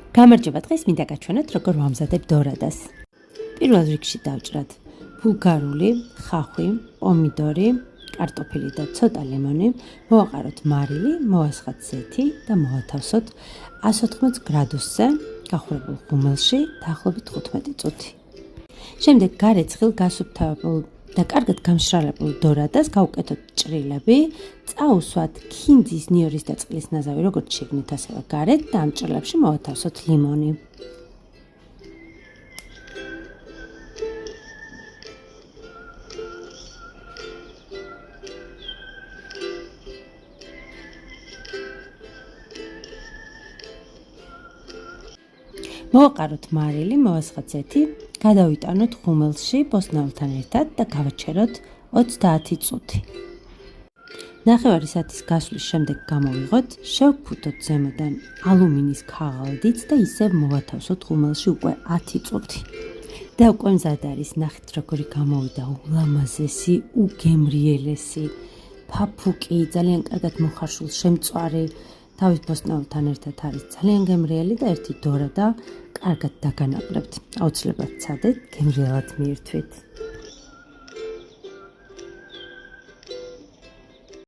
გამარჯობა, დღეს მინდა გაჩვენოთ, როგორ ვამზადებ დორადას. პირველ რიგში დავჭრათ ბულგარული, ხახვი, პომიდორი, კარტოფილი და ცოტა ლიმონი, მოვაყაროთ მარილი, მოვასხათ ზეთი და მოვათავსოთ 180 გრადუსზე გახურებულ ღუმელში დაახლოებით 15 წუთი. შემდეგ გარეთ ცხილ გასუფთავებულ და კარგად გამშრალებულ დორადას გავუკეთოთ ჭრილები, წაუსვათ ქინძის, ნიორის და წყლის ნაზავი, როგორც შიგნით, ასევე გარეთ და ამ ჭრილებში მოვათავსოთ ლიმონი. მოვაყაროთ მარილი, მოვასხათ ზეთი, გადავიტანოთ ღუმელში ბოსტნეულთან ერთად და გავაჩეროთ 30 წუთი. ნახევარი საათის გასვლის შემდეგ გამოვიღოთ, შევფუთოთ ზემოდან ალუმინის ქაღალდით და ისევ მოვათავსოთ ღუმელში უკვე 10 წუთი. და უკვე მზად არის, ნახეთ როგორი გამოვიდა ულამაზესი, უგემრიელესი, ფაფუკი, ძალიან კარგად მოხარშულ შემწვარი. თავის ბოსტნეულთან ერთად არის ძალიან გემრიელი და ერთი დორადა კარგად დაგანაკლებთ. აუცილებლად ცადეთ, გემრიელად მიირთვით.